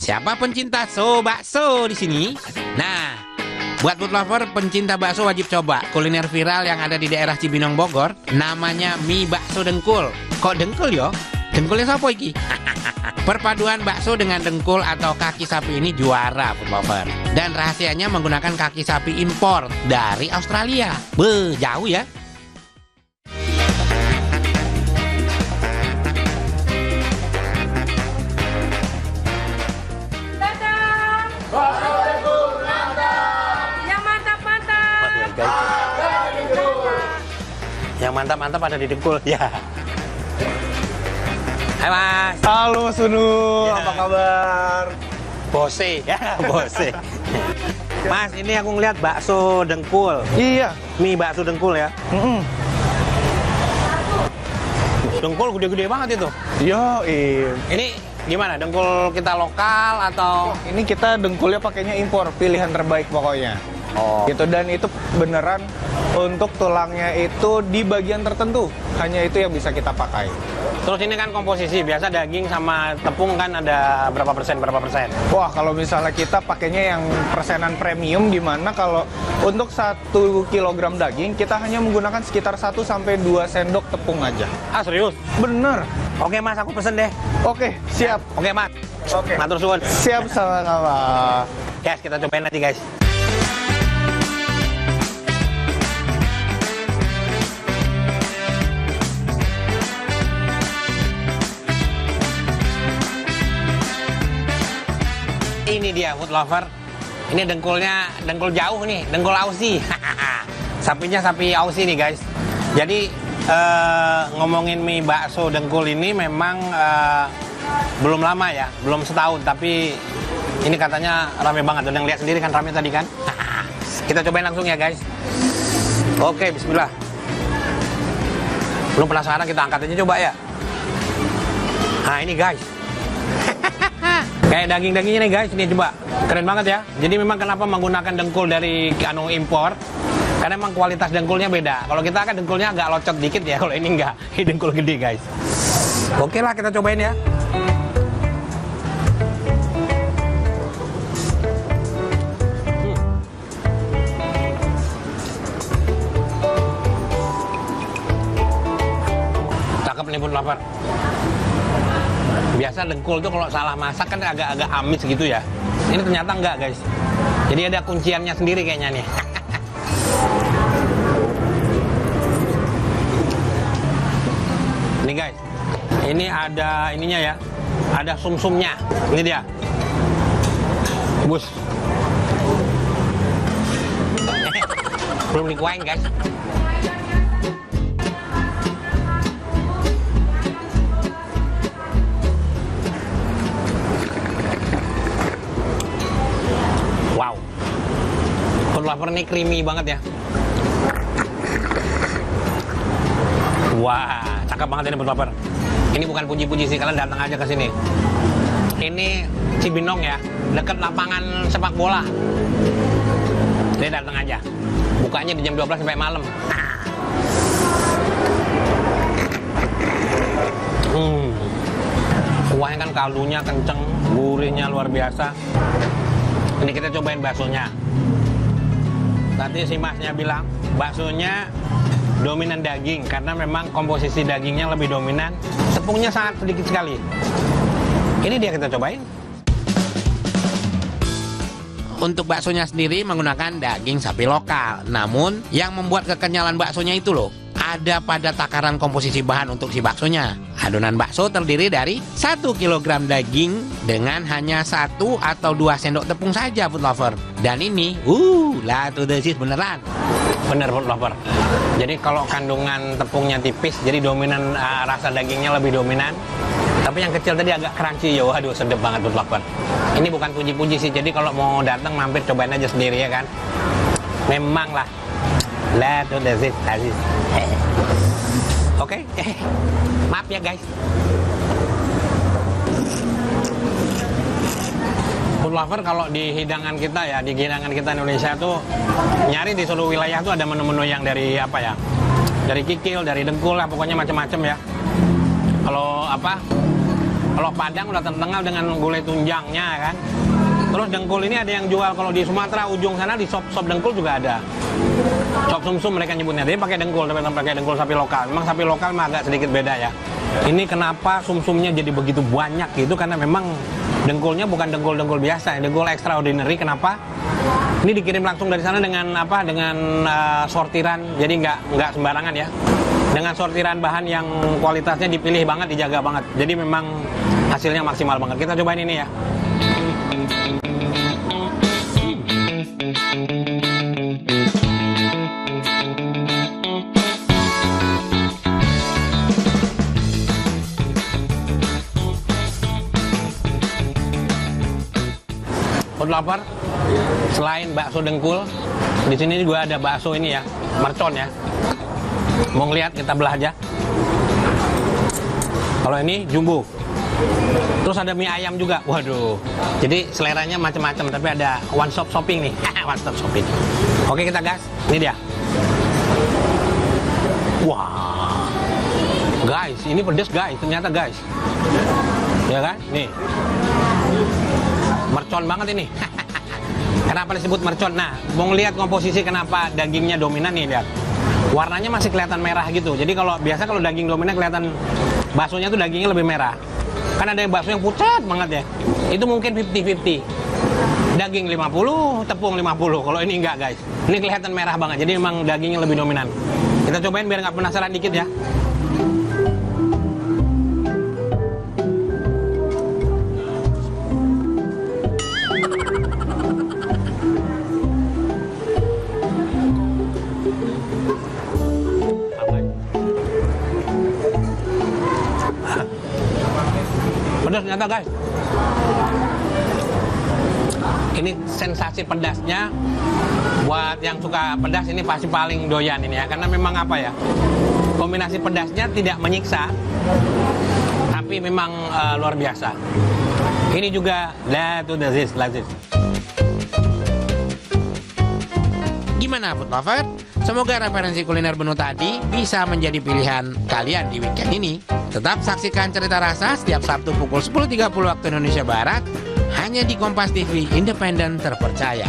Siapa pencinta bakso di sini? Nah, buat food lover pencinta bakso wajib coba kuliner viral yang ada di daerah Cibinong Bogor, namanya mie bakso dengkul. Kok dengkul yo? Dengkulnya siapa iki? Perpaduan bakso dengan dengkul atau kaki sapi ini juara food lover. Dan rahasianya menggunakan kaki sapi impor dari Australia. Beuh, jauh ya. Yang mantap-mantap ada di dengkul ya. Hai Mas. Halo Mas Unu, Ya. apa kabar? Bose ya, Bose. Mas, ini aku ngeliat bakso dengkul. Iya. Mie bakso dengkul ya. Mm-mm. Dengkul gede-gede banget itu. Yo, Ini gimana? Dengkul kita lokal atau? ini kita dengkulnya pakainya impor, pilihan terbaik pokoknya. Oh. Gitu, dan itu beneran untuk tulangnya itu di bagian tertentu. Hanya itu yang bisa kita pakai. Terus ini kan komposisi, biasa daging sama tepung kan ada berapa persen? Wah, kalau misalnya kita pakainya yang persenan premium, di mana kalau untuk 1 kilogram daging kita hanya menggunakan sekitar 1 sampai 2 sendok tepung aja. Ah, serius? Bener. Oke Mas, aku pesen deh. Oke, siap. Oke Mas. Oke. Matur suwun. Siap sama-sama. Guys, kita cobain nanti guys. Ini dia food lover. Ini dengkulnya, dengkul jauh nih, dengkul Aussie. Sapinya sapi Aussie nih guys. Jadi ngomongin mie bakso dengkul ini memang belum lama ya, belum setahun. Tapi ini katanya rame banget. Udah lihat sendiri kan rame tadi kan. Kita cobain langsung ya guys. Oke, bismillah. Belum penasaran, kita angkat aja coba ya. Nah ini guys. Kayak daging-dagingnya nih guys, ini coba. Keren banget ya. Jadi memang kenapa menggunakan dengkul dari impor? Karena memang kualitas dengkulnya beda. Kalau kita kan dengkulnya agak locot dikit ya, kalau ini enggak. Ini dengkul gede guys. Oke lah, kita cobain ya. Cakep nih pun lapar. Biasa dengkul tuh kalau salah masak kan agak-agak amis gitu ya. Ini ternyata enggak guys. Jadi ada kunciannya sendiri kayaknya nih. Ini guys. Ini ada ininya ya. Ada sum-sumnya. Ini dia. Bus. Belum dikuain guys. Wow, food lover ini creamy banget ya. Wah, cakep banget ini food lover. Ini bukan puji-puji sih, kalian datang aja ke sini. Ini Cibinong ya, dekat lapangan sepak bola. Jadi datang aja. Bukanya di jam 12 sampai malam. Kuahnya kan kaldunya kenceng, gurihnya luar biasa. Ini kita cobain baksonya. Tadi si masnya bilang baksonya dominan daging karena memang komposisi dagingnya lebih dominan. Tepungnya sangat sedikit sekali. Ini dia, kita cobain. Untuk baksonya sendiri menggunakan daging sapi lokal. Namun yang membuat kekenyalan baksonya itu loh, ada pada takaran komposisi bahan untuk si baksonya. Adonan bakso terdiri dari 1 kg daging dengan hanya 1 atau 2 sendok tepung saja food lover. Dan ini, lah tuh desis beneran. Bener food lover. Jadi kalau kandungan tepungnya tipis, jadi dominan rasa dagingnya lebih dominan. Tapi yang kecil tadi agak crunchy ya, waduh sedep banget food lover. Ini bukan puji-puji sih, jadi kalau mau datang mampir cobain aja sendiri ya kan. Memang lah. Lah tuh desis. Oke, maaf ya guys. Food lover kalau di hidangan kita ya, di hidangan kita Indonesia tuh nyari di seluruh wilayah tuh ada menu-menu yang dari apa ya, dari kikil, dari dengkul lah, pokoknya macam-macam ya. Kalau apa, Kalau Padang udah terkenal dengan gulai tunjangnya kan. Terus dengkul ini ada yang jual kalau di Sumatera ujung sana di sop dengkul juga ada. Sop sumsum mereka nyebutnya. Dia pakai dengkul, tapi pakai dengkul sapi lokal. Memang sapi lokal mah agak sedikit beda ya. Ini kenapa sumsumnya jadi begitu banyak gitu, karena memang dengkulnya bukan dengkul biasa, dengkul extraordinary. Kenapa? Ini dikirim langsung dari sana dengan apa? Dengan sortiran. Jadi nggak sembarangan ya. Dengan sortiran bahan yang kualitasnya dipilih banget, dijaga banget. Jadi memang hasilnya maksimal banget. Kita cobain ini ya. Food lover, selain bakso dengkul, di sini juga ada bakso ini ya, mercon ya. Mau ngeliat, kita belah aja. Kalau ini jumbo. Terus ada mie ayam juga. Waduh. Jadi seleranya macam-macam, tapi ada one stop shopping nih. One stop shopping. Oke, kita gas. Ini dia. Wah. Guys, ini pedes guys, ternyata guys. Ya kan? Nih. Mercon banget ini. Kenapa disebut mercon? Nah, mau ngeliat komposisi kenapa dagingnya dominan nih, lihat. Warnanya masih kelihatan merah gitu. Jadi kalau daging dominan kelihatan baksonya tuh dagingnya lebih merah. Kan ada yang bakso yang pucat banget ya. Itu mungkin 50-50. Daging 50, tepung 50. Kalau ini enggak, guys. Ini kelihatan merah banget. Jadi memang dagingnya lebih dominan. Kita cobain biar nggak penasaran dikit ya. Pedas ternyata guys. Ini sensasi pedasnya buat yang suka pedas ini pasti paling doyan ini ya, karena memang apa ya, kombinasi pedasnya tidak menyiksa tapi memang luar biasa. Ini juga lazis. Gimana food lover? Semoga referensi kuliner menu tadi bisa menjadi pilihan kalian di weekend ini. Tetap saksikan Cerita Rasa setiap Sabtu pukul 10.30 waktu Indonesia Barat hanya di Kompas TV, independen terpercaya.